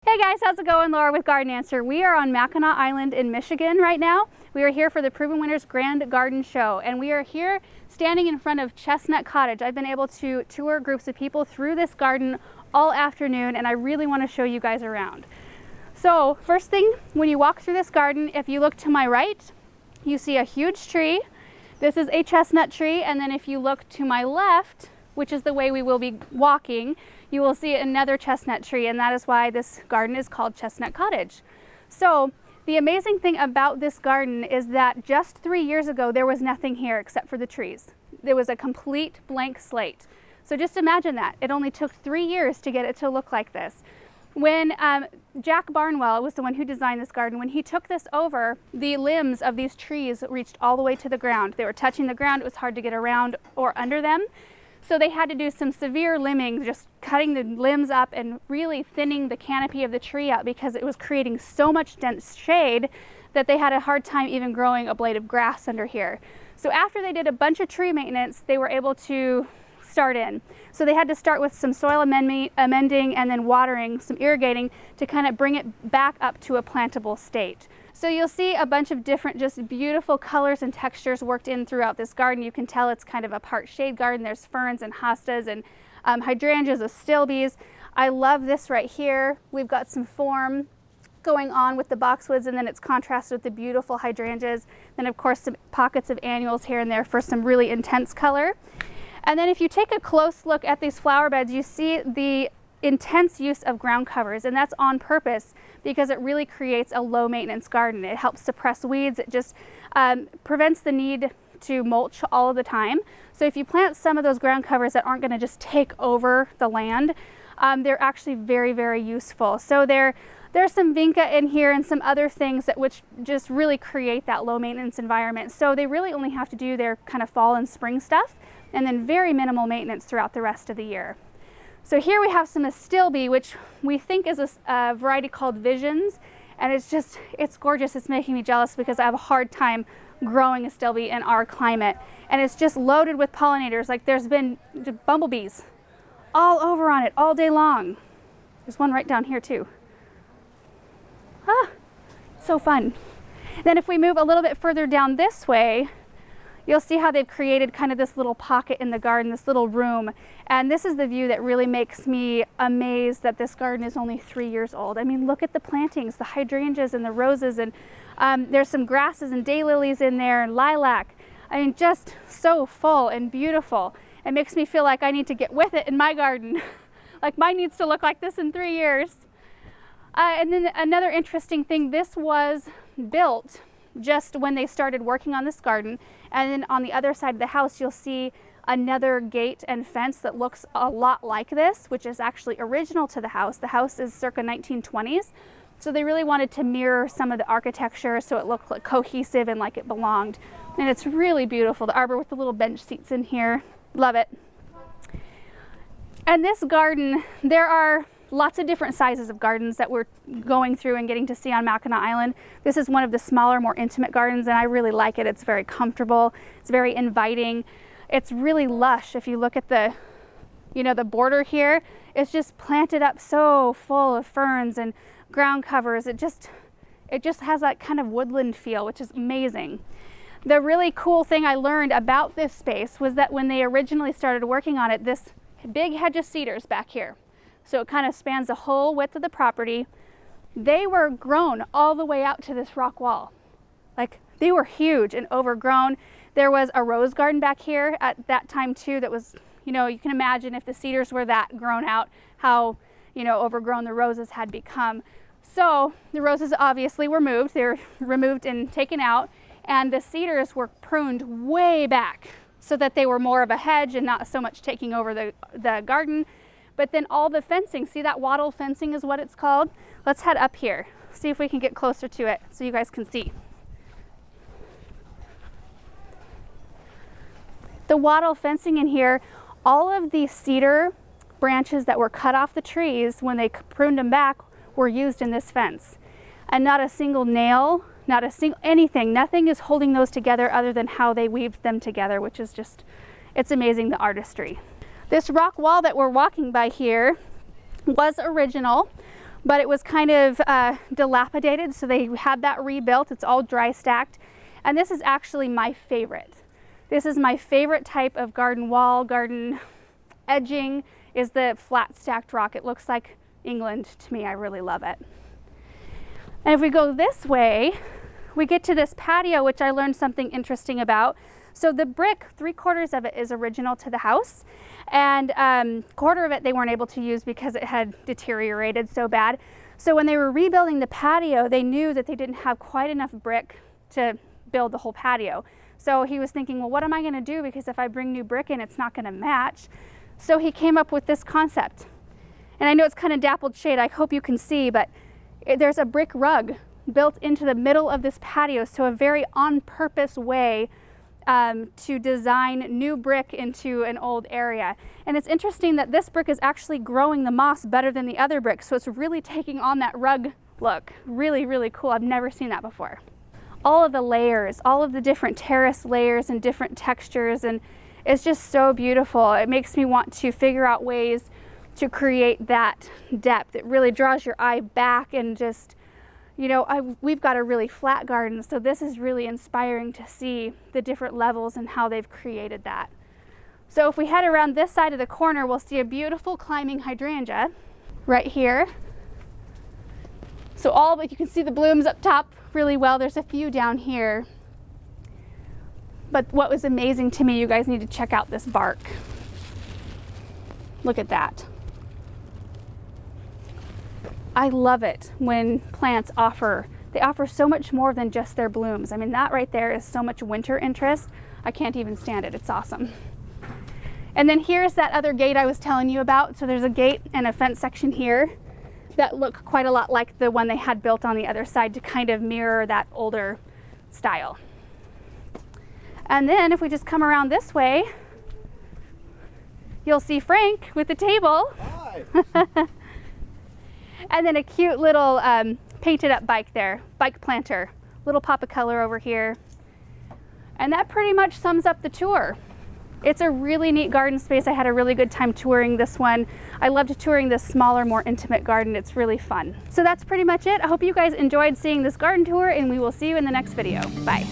Hey guys, how's it going? Laura with Garden Answer. We are on Mackinac Island in Michigan right now. We are here for the Proven Winners Grand Garden Show, and we are here standing in front of Chestnut Cottage. I've been able to tour groups of people through this garden all afternoon, and I really want to show you guys around. So first thing, when you walk through this garden, if you look to my right, you see a huge tree. This is a chestnut tree, and then if you look to my left, which is the way we will be walking, you will see another chestnut tree, and that is why this garden is called Chestnut Cottage. So the amazing thing about this garden is that just 3 years ago there was nothing here except for the trees. There was a complete blank slate. So just imagine that. It only took 3 years to get it to look like this. When Jack Barnwell was the one who designed this garden, when he took this over, the limbs of these trees reached all the way to the ground. They were touching the ground. It was hard to get around or under them. So they had to do some severe limbing, just cutting the limbs up and really thinning the canopy of the tree out because it was creating so much dense shade that they had a hard time even growing a blade of grass under here. So after they did a bunch of tree maintenance, they were able to start in. So they had to start with some soil amending and then watering, some irrigating to kind of bring it back up to a plantable state. So you'll see a bunch of different just beautiful colors and textures worked in throughout this garden. You can tell it's kind of a part shade garden. There's ferns and hostas and hydrangeas, astilbes. I love this right here. We've got some form going on with the boxwoods, and then it's contrasted with the beautiful hydrangeas. Then of course some pockets of annuals here and there for some really intense color. And then if you take a close look at these flower beds, you see the intense use of ground covers, and that's on purpose because it really creates a low maintenance garden. It helps suppress weeds. It just prevents the need to mulch all of the time. So if you plant some of those ground covers that aren't going to just take over the land, they're actually very, very useful. So there's some vinca in here and some other things that which just really create that low maintenance environment. So they really only have to do their kind of fall and spring stuff, and then very minimal maintenance throughout the rest of the year. So here we have some Astilbe, which we think is a variety called Visions, and it's gorgeous. It's making me jealous because I have a hard time growing Astilbe in our climate, and it's just loaded with pollinators. Like there's been bumblebees all over on it all day long. There's one right down here too. So fun. Then if we move a little bit further down this way, you'll see how they've created kind of this little pocket in the garden, this little room. And this is the view that really makes me amazed that this garden is only 3 years old. I mean, look at the plantings, the hydrangeas and the roses, and there's some grasses and daylilies in there and lilac. I mean, just so full and beautiful. It makes me feel like I need to get with it in my garden. Like mine needs to look like this in 3 years. And then another interesting thing, this was built just when they started working on this garden, and then on the other side of the house you'll see another gate and fence that looks a lot like this, which is actually original to the house. The house is circa 1920s, so they really wanted to mirror some of the architecture so it looked like cohesive and like it belonged. And it's really beautiful. The arbor with the little bench seats in here, love it. And this garden, there are lots of different sizes of gardens that we're going through and getting to see on Mackinac Island. This is one of the smaller, more intimate gardens, and I really like it. It's very comfortable. It's very inviting. It's really lush. If you look at the border here, it's just planted up so full of ferns and ground covers. It just has that kind of woodland feel, which is amazing. The really cool thing I learned about this space was that when they originally started working on it, this big hedge of cedars back here, so it kind of spans the whole width of the property, they were grown all the way out to this rock wall. Like they were huge and overgrown. There was a rose garden back here at that time too that was, you can imagine if the cedars were that grown out, how, overgrown the roses had become. So the roses obviously were moved. They were removed and taken out, and the cedars were pruned way back so that they were more of a hedge and not so much taking over the garden. But then all the fencing, see that Waddell Fencing is what it's called? Let's head up here, see if we can get closer to it so you guys can see. The Waddell Fencing in here, all of the cedar branches that were cut off the trees when they pruned them back were used in this fence. And not a single nail, not a single anything, nothing is holding those together other than how they weaved them together, which is just, it's amazing, the artistry. This rock wall that we're walking by here was original. but it was kind of dilapidated, so they had that rebuilt. It's all dry stacked. And this is actually my favorite. This is my favorite type of garden wall, garden edging, is the flat stacked rock. It looks like England to me. I really love it. And if we go this way, we get to this patio, which I learned something interesting about. So the brick, 3/4 of it is original to the house, and 1/4 of it they weren't able to use because it had deteriorated so bad. So when they were rebuilding the patio, they knew that they didn't have quite enough brick to build the whole patio. So he was thinking, well, what am I going to do? Because if I bring new brick in, it's not going to match. So he came up with this concept. And I know it's kind of dappled shade, I hope you can see, but there's a brick rug built into the middle of this patio, so a very on-purpose way to design new brick into an old area. And it's interesting that this brick is actually growing the moss better than the other brick, so it's really taking on that rug look. Really, really cool. I've never seen that before. All of the layers, all of the different terrace layers and different textures, and it's just so beautiful. It makes me want to figure out ways to create that depth. It really draws your eye back, and just, you know, we've got a really flat garden, so this is really inspiring to see the different levels and how they've created that. So if we head around this side of the corner, we'll see a beautiful climbing hydrangea right here. So you can see the blooms up top really well. There's a few down here. But what was amazing to me, you guys need to check out this bark. Look at that. I love it when plants offer so much more than just their blooms. I mean, that right there is so much winter interest. I can't even stand it. It's awesome. And then here's that other gate I was telling you about. So there's a gate and a fence section here that look quite a lot like the one they had built on the other side to kind of mirror that older style. And then if we just come around this way, you'll see Frank with the table. Hi. And then a cute little painted up bike there, bike planter, little pop of color over here. And that pretty much sums up the tour. It's a really neat garden space. I had a really good time touring this one. I loved touring this smaller, more intimate garden. It's really fun. So that's pretty much it. I hope you guys enjoyed seeing this garden tour, and we will see you in the next video. Bye.